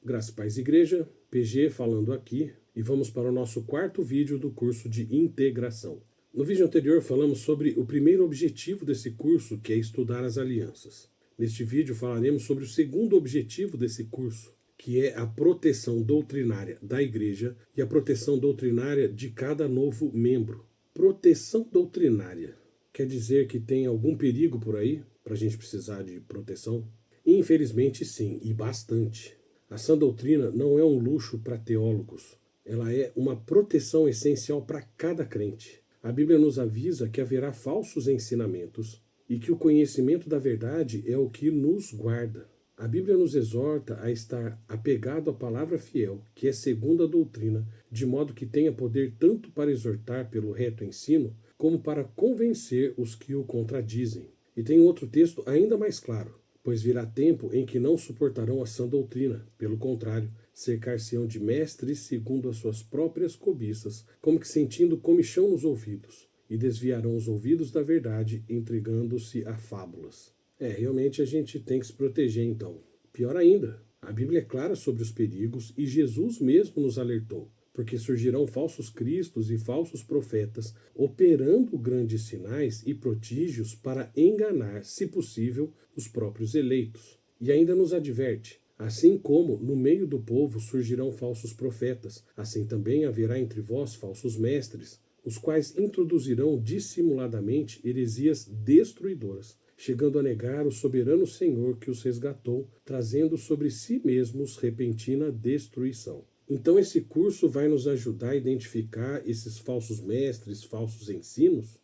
Graça e Paz Igreja, PG falando aqui, e vamos para o nosso quarto vídeo do curso de integração. No vídeo anterior falamos sobre o primeiro objetivo desse curso, que é estudar as alianças. Neste vídeo falaremos sobre o segundo objetivo desse curso, que é a proteção doutrinária da igreja e a proteção doutrinária de cada novo membro. Proteção doutrinária quer dizer que tem algum perigo por aí para a gente precisar de proteção? Infelizmente sim, e bastante. A sã doutrina não é um luxo para teólogos, ela é uma proteção essencial para cada crente. A Bíblia nos avisa que haverá falsos ensinamentos e que o conhecimento da verdade é o que nos guarda. A Bíblia nos exorta a estar apegado à palavra fiel, que é segundo a doutrina, de modo que tenha poder tanto para exortar pelo reto ensino, como para convencer os que o contradizem. E tem outro texto ainda mais claro: pois virá tempo em que não suportarão a sã doutrina, pelo contrário, cercar-se-ão de mestres segundo as suas próprias cobiças, como que sentindo comichão nos ouvidos, e desviarão os ouvidos da verdade, entregando-se a fábulas. Realmente a gente tem que se proteger então. Pior ainda, a Bíblia é clara sobre os perigos e Jesus mesmo nos alertou, porque surgirão falsos cristos e falsos profetas, operando grandes sinais e prodígios para enganar, se possível, os próprios eleitos. E ainda nos adverte: assim como no meio do povo surgirão falsos profetas, assim também haverá entre vós falsos mestres, os quais introduzirão dissimuladamente heresias destruidoras, chegando a negar o soberano Senhor que os resgatou, trazendo sobre si mesmos repentina destruição. Então esse curso vai nos ajudar a identificar esses falsos mestres, falsos ensinos?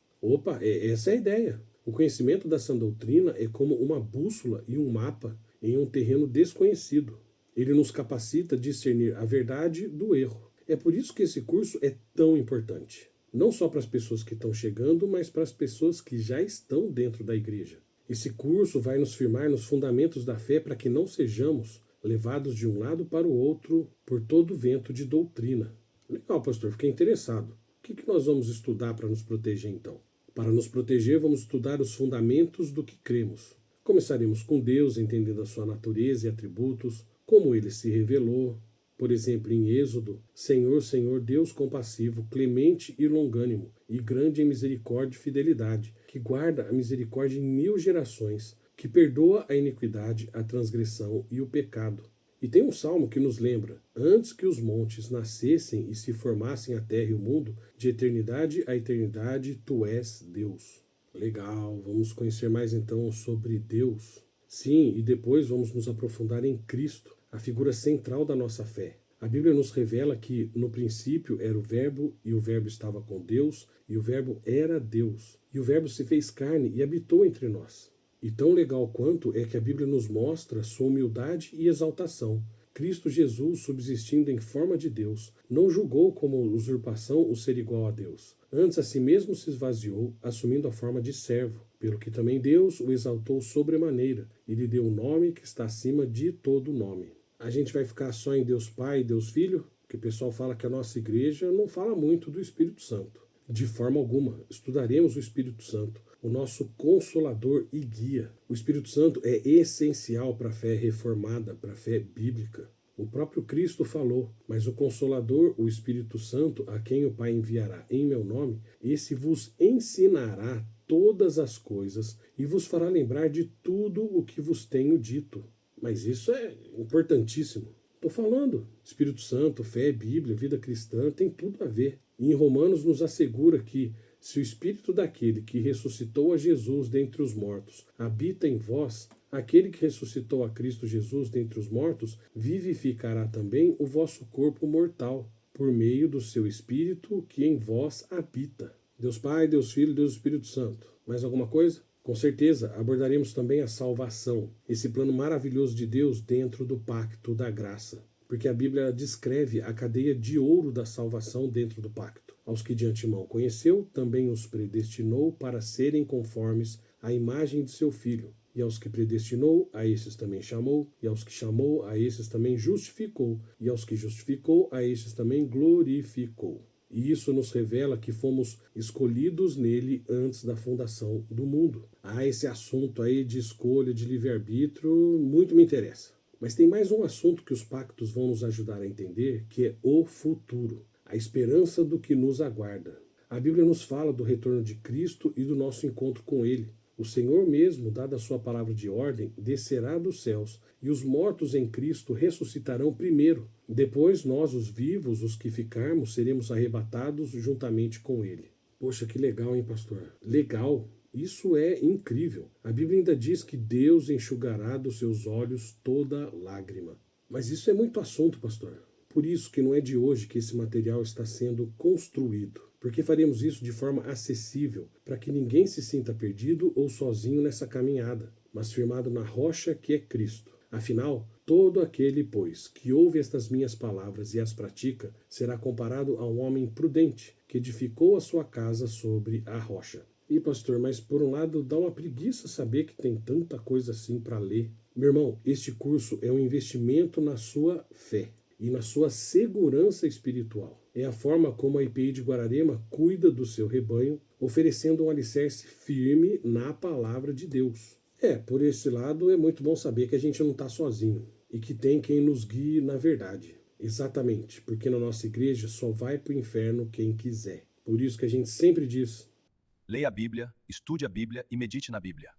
Essa é a ideia. O conhecimento da sã doutrina é como uma bússola e um mapa em um terreno desconhecido. Ele nos capacita a discernir a verdade do erro. É por isso que esse curso é tão importante. Não só para as pessoas que estão chegando, mas para as pessoas que já estão dentro da igreja. Esse curso vai nos firmar nos fundamentos da fé para que não sejamos levados de um lado para o outro por todo vento de doutrina. Legal, pastor, fiquei interessado. O que nós vamos estudar para nos proteger então? Para nos proteger, vamos estudar os fundamentos do que cremos. Começaremos com Deus, entendendo a sua natureza e atributos, como ele se revelou. Por exemplo, em Êxodo: Senhor, Senhor, Deus compassivo, clemente e longânimo, e grande em misericórdia e fidelidade, que guarda a misericórdia em 1000 gerações, que perdoa a iniquidade, a transgressão e o pecado. E tem um salmo que nos lembra: antes que os montes nascessem e se formassem a terra e o mundo, de eternidade a eternidade, tu és Deus. Legal, vamos conhecer mais então sobre Deus. Sim, e depois vamos nos aprofundar em Cristo, a figura central da nossa fé. A Bíblia nos revela que no princípio era o Verbo, e o Verbo estava com Deus, e o Verbo era Deus. E o Verbo se fez carne e habitou entre nós. E tão legal quanto é que a Bíblia nos mostra sua humildade e exaltação. Cristo Jesus, subsistindo em forma de Deus, não julgou como usurpação o ser igual a Deus. Antes a si mesmo se esvaziou, assumindo a forma de servo, pelo que também Deus o exaltou sobremaneira, e lhe deu o nome que está acima de todo nome. A gente vai ficar só em Deus Pai e Deus Filho? Porque o pessoal fala que a nossa igreja não fala muito do Espírito Santo. De forma alguma, estudaremos o Espírito Santo, o nosso consolador e guia. O Espírito Santo é essencial para a fé reformada, para a fé bíblica. O próprio Cristo falou: mas o Consolador, o Espírito Santo, a quem o Pai enviará em meu nome, esse vos ensinará todas as coisas e vos fará lembrar de tudo o que vos tenho dito. Mas isso é importantíssimo. Estou falando, Espírito Santo, fé, Bíblia, vida cristã, tem tudo a ver. E em Romanos nos assegura que, se o Espírito daquele que ressuscitou a Jesus dentre os mortos habita em vós, aquele que ressuscitou a Cristo Jesus dentre os mortos vivificará também o vosso corpo mortal, por meio do seu Espírito que em vós habita. Deus Pai, Deus Filho, Deus Espírito Santo. Mais alguma coisa? Com certeza, abordaremos também a salvação, esse plano maravilhoso de Deus dentro do pacto da graça. Porque a Bíblia descreve a cadeia de ouro da salvação dentro do pacto. Aos que de antemão conheceu, também os predestinou para serem conformes à imagem de seu Filho. E aos que predestinou, a esses também chamou. E aos que chamou, a esses também justificou. E aos que justificou, a esses também glorificou. E isso nos revela que fomos escolhidos nele antes da fundação do mundo. Esse assunto aí de escolha, de livre-arbítrio, muito me interessa. Mas tem mais um assunto que os pactos vão nos ajudar a entender, que é o futuro, a esperança do que nos aguarda. A Bíblia nos fala do retorno de Cristo e do nosso encontro com Ele. O Senhor mesmo, dada a sua palavra de ordem, descerá dos céus, e os mortos em Cristo ressuscitarão primeiro. Depois nós, os vivos, os que ficarmos, seremos arrebatados juntamente com Ele. Poxa, que legal, hein, pastor? Legal! Isso é incrível. A Bíblia ainda diz que Deus enxugará dos seus olhos toda lágrima. Mas isso é muito assunto, pastor. Por isso que não é de hoje que esse material está sendo construído. Porque faremos isso de forma acessível, para que ninguém se sinta perdido ou sozinho nessa caminhada, mas firmado na rocha que é Cristo. Afinal, todo aquele, pois, que ouve estas minhas palavras e as pratica, será comparado a um homem prudente, que edificou a sua casa sobre a rocha. E pastor, mas por um lado dá uma preguiça saber que tem tanta coisa assim para ler. Meu irmão, este curso é um investimento na sua fé e na sua segurança espiritual. É a forma como a IPI de Guararema cuida do seu rebanho, oferecendo um alicerce firme na palavra de Deus. Por esse lado é muito bom saber que a gente não está sozinho e que tem quem nos guie na verdade. Exatamente, porque na nossa igreja só vai para o inferno quem quiser. Por isso que a gente sempre diz: Leia a Bíblia, estude a Bíblia e medite na Bíblia.